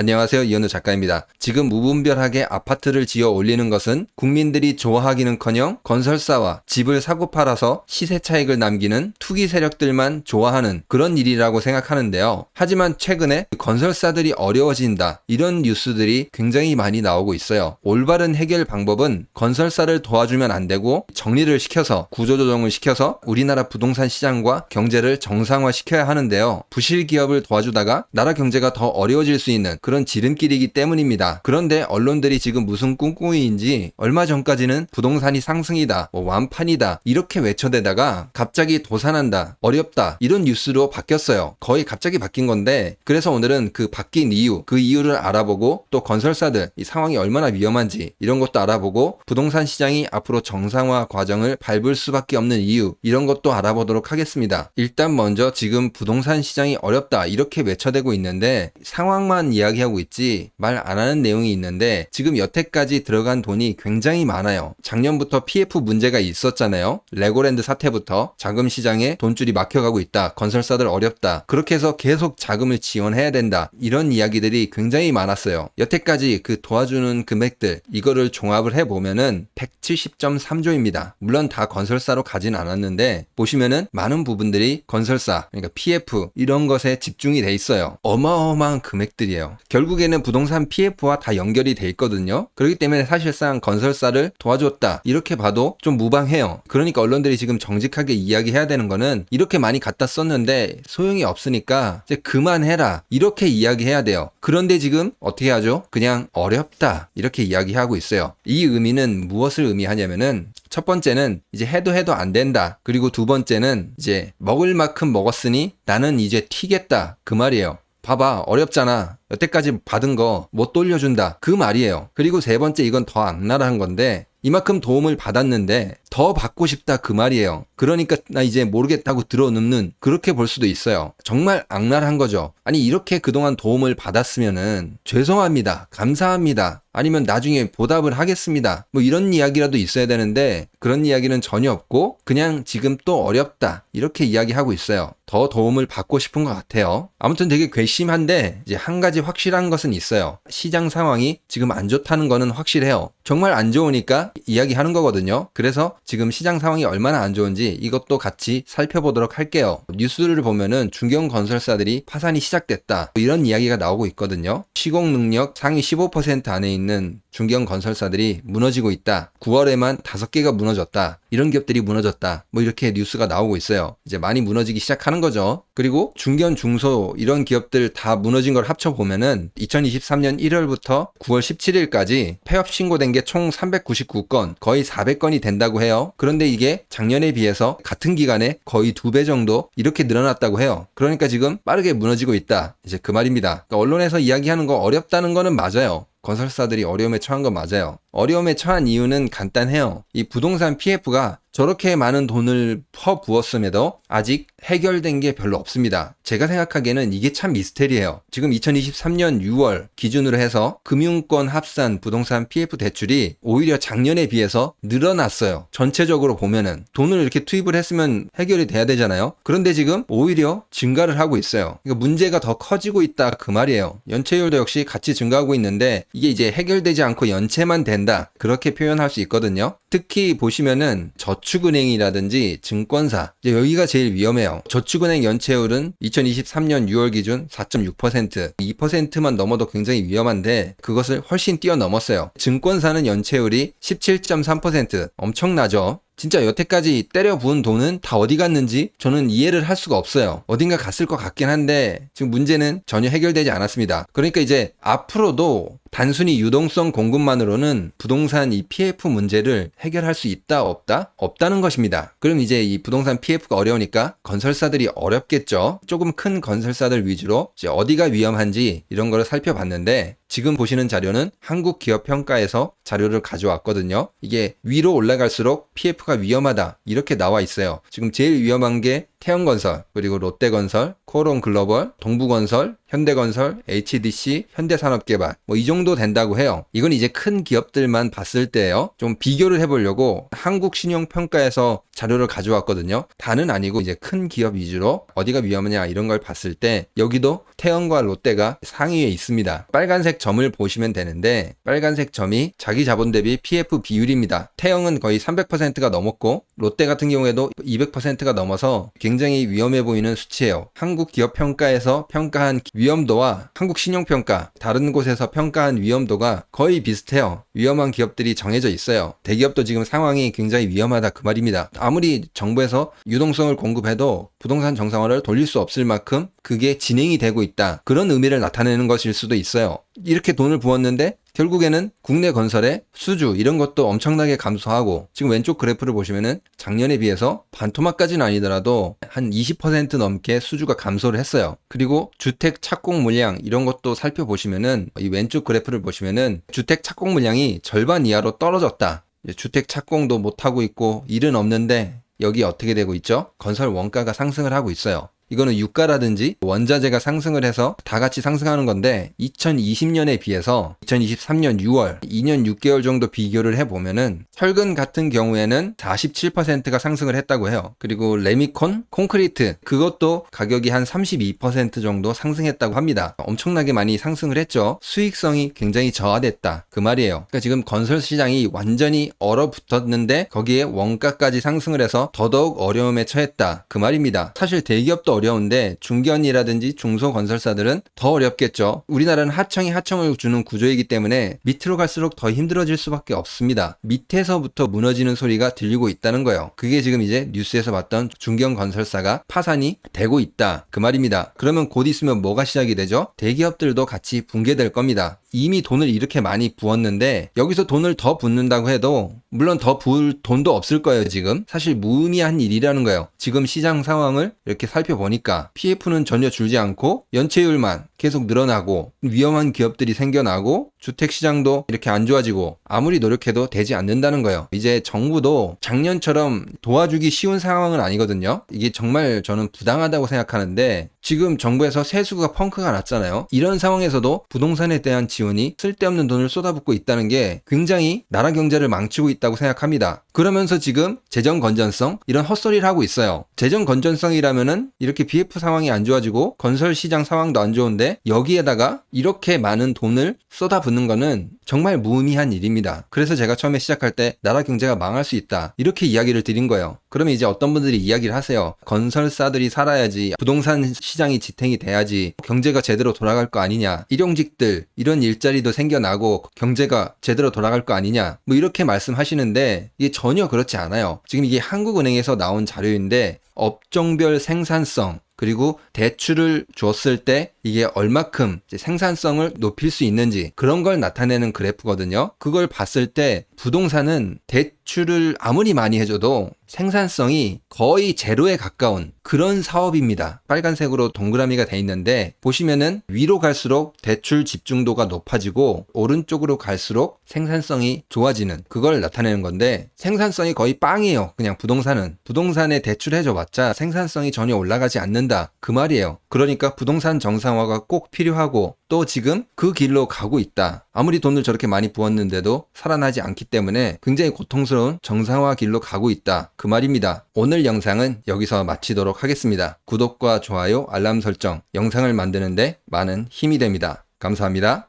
안녕하세요. 이현우 작가입니다. 지금 무분별하게 아파트를 지어 올리는 것은 국민들이 좋아하기는커녕 건설사와 집을 사고 팔아서 시세 차익을 남기는 투기 세력들만 좋아하는 그런 일이라고 생각하는데요. 하지만 최근에 건설사들이 어려워진다, 이런 뉴스들이 굉장히 많이 나오고 있어요. 올바른 해결 방법은 건설사를 도와주면 안 되고 정리를 시켜서, 구조조정을 시켜서 우리나라 부동산 시장과 경제를 정상화시켜야 하는데요. 부실 기업을 도와주다가 나라 경제가 더 어려워질 수 있는 그런 지름길이기 때문입니다. 그런데 언론들이 지금 무슨 꿍꿍이인지 얼마 전까지는 부동산이 상승이다, 완판이다 이렇게 외쳐대다가 갑자기 도산한다, 어렵다 이런 뉴스로 바뀌었어요. 거의 갑자기 바뀐 건데, 그래서 오늘은 그 바뀐 이유, 그 이유를 알아보고 또 건설사들 이 상황이 얼마나 위험한지 이런 것도 알아보고 부동산 시장이 앞으로 정상화 과정을 밟을 수밖에 없는 이유, 이런 것도 알아보도록 하겠습니다. 일단 먼저 지금 부동산 시장이 어렵다 이렇게 외쳐대고 있는데 상황만 이야기하고 있지 말 안 하는 내용이 있는데, 지금 여태까지 들어간 돈이 굉장히 많아요. 작년부터 PF 문제가 있었잖아요. 레고랜드 사태부터 자금 시장에 돈줄이 막혀가고 있다, 건설사들 어렵다, 그렇게 해서 계속 자금을 지원해야 된다, 이런 이야기들이 굉장히 많았어요. 여태까지 그 도와주는 금액들 이거를 종합을 해보면은 170.3조입니다. 물론 다 건설사로 가진 않았는데 보시면은 많은 부분들이 건설사, 그러니까 PF 이런 것에 집중이 돼 있어요. 어마어마한 금액들이에요. 결국에는 부동산 PF와 다 연결이 돼 있거든요. 그렇기 때문에 사실상 건설사를 도와줬다 이렇게 봐도 좀 무방해요. 그러니까 언론들이 지금 정직하게 이야기해야 되는 거는 이렇게 많이 갖다 썼는데 소용이 없으니까 이제 그만해라 이렇게 이야기해야 돼요. 그런데 지금 어떻게 하죠? 그냥 어렵다 이렇게 이야기하고 있어요. 이 의미는 무엇을 의미하냐면은, 첫 번째는 이제 해도 안 된다. 그리고 두 번째는 이제 먹을 만큼 먹었으니 나는 이제 튀겠다, 그 말이에요. 봐봐, 어렵잖아. 여태까지 받은 거 못 돌려준다, 그 말이에요. 그리고 세 번째, 이건 더 악랄한 건데, 이만큼 도움을 받았는데 더 받고 싶다, 그 말이에요. 그러니까 나 이제 모르겠다고 들어눕는, 그렇게 볼 수도 있어요. 정말 악랄한 거죠. 아니 이렇게 그동안 도움을 받았으면은 죄송합니다, 감사합니다, 아니면 나중에 보답을 하겠습니다, 뭐 이런 이야기라도 있어야 되는데 그런 이야기는 전혀 없고 그냥 지금 또 어렵다 이렇게 이야기하고 있어요. 더 도움을 받고 싶은 것 같아요. 아무튼 되게 괘씸한데 이제 한 가지 확실한 것은 있어요. 시장 상황이 지금 안 좋다는 거는 확실해요. 정말 안 좋으니까 이야기하는 거거든요. 그래서 지금 시장 상황이 얼마나 안 좋은지 이것도 같이 살펴보도록 할게요. 뉴스를 보면은 중견 건설사들이 파산이 시작됐다, 이런 이야기가 나오고 있거든요. 시공 능력 상위 15% 안에 있는 중견 건설사들이 무너지고 있다. 9월에만 5개가 무너졌다. 이런 기업들이 무너졌다. 뭐 이렇게 뉴스가 나오고 있어요. 이제 많이 무너지기 시작하는 거죠. 그리고 중견, 중소 이런 기업들 다 무너진 걸 합쳐보면은 2023년 1월부터 9월 17일까지 폐업 신고된 게 총 399건, 거의 400건이 된다고 해요. 그런데 이게 작년에 비해서 같은 기간에 거의 2배 정도 이렇게 늘어났다고 해요. 그러니까 지금 빠르게 무너지고 있다, 이제 그 말입니다. 그러니까 언론에서 이야기하는 거 어렵다는 거는 맞아요. 건설사들이 어려움에 처한 건 맞아요. 어려움에 처한 이유는 간단해요. 이 부동산 PF가 저렇게 많은 돈을 퍼부었음에도 아직 해결된 게 별로 없습니다. 제가 생각하기에는 이게 참 미스테리예요. 지금 2023년 6월 기준으로 해서 금융권 합산 부동산 PF 대출이 오히려 작년에 비해서 늘어났어요. 전체적으로 보면은 돈을 이렇게 투입을 했으면 해결이 돼야 되잖아요. 그런데 지금 오히려 증가를 하고 있어요. 그러니까 문제가 더 커지고 있다, 그 말이에요. 연체율도 역시 같이 증가하고 있는데 이게 이제 해결되지 않고 연체만 된다, 그렇게 표현할 수 있거든요. 특히 보시면은 저축은행이라든지 증권사, 이제 여기가 제일 위험해요. 저축은행 연체율은 2023년 6월 기준 4.6%, 2%만 넘어도 굉장히 위험한데 그것을 훨씬 뛰어넘었어요. 증권사는 연체율이 17.3%, 엄청나죠. 진짜 여태까지 때려 부은 돈은 다 어디 갔는지 저는 이해를 할 수가 없어요. 어딘가 갔을 것 같긴 한데 지금 문제는 전혀 해결되지 않았습니다. 그러니까 이제 앞으로도 단순히 유동성 공급만으로는 부동산 이 PF 문제를 해결할 수 있다, 없다? 없다는 것입니다. 그럼 이제 이 부동산 PF가 어려우니까 건설사들이 어렵겠죠. 조금 큰 건설사들 위주로 이제 어디가 위험한지 이런 거를 살펴봤는데, 지금 보시는 자료는 한국기업평가에서 자료를 가져왔거든요. 이게 위로 올라갈수록 PF가 위험하다 이렇게 나와 있어요. 지금 제일 위험한 게 태형건설, 그리고 롯데건설, 코오롱글로벌, 동부건설, 현대건설, HDC, 현대산업개발 이 정도 된다고 해요. 이건 이제 큰 기업들만 봤을 때예요. 좀 비교를 해보려고 한국신용평가에서 자료를 가져왔거든요. 다는 아니고 이제 큰 기업 위주로 어디가 위험하냐 이런 걸 봤을 때 여기도 태형과 롯데가 상위에 있습니다. 빨간색 점을 보시면 되는데 빨간색 점이 자기 자본 대비 PF 비율입니다. 태형은 거의 300%가 넘었고 롯데 같은 경우에도 200%가 넘어서 굉장히 위험해 보이는 수치예요. 한국기업평가에서 평가한 위험도와 한국신용평가 다른 곳에서 평가한 위험도가 거의 비슷해요. 위험한 기업들이 정해져 있어요. 대기업도 지금 상황이 굉장히 위험하다 그 말입니다. 아무리 정부에서 유동성을 공급해도 부동산 정상화를 돌릴 수 없을 만큼 그게 진행이 되고 있다. 그런 의미를 나타내는 것일 수도 있어요. 이렇게 돈을 부었는데 결국에는 국내 건설의 수주 이런 것도 엄청나게 감소하고 지금 왼쪽 그래프를 보시면은 작년에 비해서 반토막까지는 아니더라도 한 20% 넘게 수주가 감소를 했어요. 그리고 주택 착공 물량 이런 것도 살펴보시면은 이 왼쪽 그래프를 보시면은 주택 착공 물량이 절반 이하로 떨어졌다. 주택 착공도 못하고 있고 일은 없는데 여기 어떻게 되고 있죠? 건설 원가가 상승을 하고 있어요. 이거는 유가라든지 원자재가 상승을 해서 다 같이 상승하는 건데 2020년에 비해서 2023년 6월 2년 6개월 정도 비교를 해보면은 철근 같은 경우에는 47%가 상승을 했다고 해요. 그리고 레미콘, 콘크리트 그것도 가격이 한 32% 정도 상승했다고 합니다. 엄청나게 많이 상승을 했죠. 수익성이 굉장히 저하됐다 그 말이에요. 그러니까 지금 건설 시장이 완전히 얼어붙었는데 거기에 원가까지 상승을 해서 더더욱 어려움에 처했다 그 말입니다. 사실 대기업도 어려운데 중견이라든지 중소건설사들은 더 어렵겠죠. 우리나라는 하청이 하청을 주는 구조이기 때문에 밑으로 갈수록 더 힘들어질 수밖에 없습니다. 밑에서부터 무너지는 소리가 들리고 있다는 거예요. 그게 지금 이제 뉴스에서 봤던 중견건설사가 파산이 되고 있다 그 말입니다. 그러면 곧 있으면 뭐가 시작이 되죠? 대기업들도 같이 붕괴될 겁니다. 이미 돈을 이렇게 많이 부었는데 여기서 돈을 더 붓는다고 해도 물론 더 부을 돈도 없을 거예요. 지금 사실 무의미한 일이라는 거예요. 지금 시장 상황을 이렇게 살펴보니까 PF는 전혀 줄지 않고 연체율만 계속 늘어나고 위험한 기업들이 생겨나고 주택시장도 이렇게 안 좋아지고 아무리 노력해도 되지 않는다는 거예요. 이제 정부도 작년처럼 도와주기 쉬운 상황은 아니거든요. 이게 정말 저는 부당하다고 생각하는데 지금 정부에서 세수가 펑크가 났잖아요. 이런 상황에서도 부동산에 대한 지원이 쓸데없는 돈을 쏟아붓고 있다는 게 굉장히 나라 경제를 망치고 있다고 생각합니다. 그러면서 지금 재정 건전성 이런 헛소리를 하고 있어요. 재정 건전성이라면은 이렇게 BF 상황이 안 좋아지고 건설 시장 상황도 안 좋은데 여기에다가 이렇게 많은 돈을 쏟아붓는 거는 정말 무의미한 일입니다. 그래서 제가 처음에 시작할 때 나라 경제가 망할 수 있다 이렇게 이야기를 드린 거예요. 그러면 이제 어떤 분들이 이야기를 하세요. 건설사들이 살아야지 부동산 시장이 지탱이 돼야지 경제가 제대로 돌아갈 거 아니냐, 일용직들 이런 일자리도 생겨나고 경제가 제대로 돌아갈 거 아니냐 이렇게 말씀하시는데 이게 전혀 그렇지 않아요. 지금 이게 한국은행에서 나온 자료인데 업종별 생산성 그리고 대출을 줬을 때 이게 얼마큼 생산성을 높일 수 있는지 그런 걸 나타내는 그래프거든요. 그걸 봤을 때 부동산은 대출을 아무리 많이 해줘도 생산성이 거의 제로에 가까운 그런 사업입니다. 빨간색으로 동그라미가 돼 있는데 보시면은 위로 갈수록 대출 집중도가 높아지고 오른쪽으로 갈수록 생산성이 좋아지는 그걸 나타내는 건데 생산성이 거의 빵이에요. 그냥 부동산에 대출해줘봤자 생산성이 전혀 올라가지 않는다 그 말이에요. 그러니까 부동산 정상화가 꼭 필요하고 또 지금 그 길로 가고 있다. 아무리 돈을 저렇게 많이 부었는데도 살아나지 않기 때문에 굉장히 고통스러운 정상화 길로 가고 있다 그 말입니다. 오늘 영상은 여기서 마치도록 하겠습니다. 구독과 좋아요, 알람 설정, 영상을 만드는데 많은 힘이 됩니다. 감사합니다.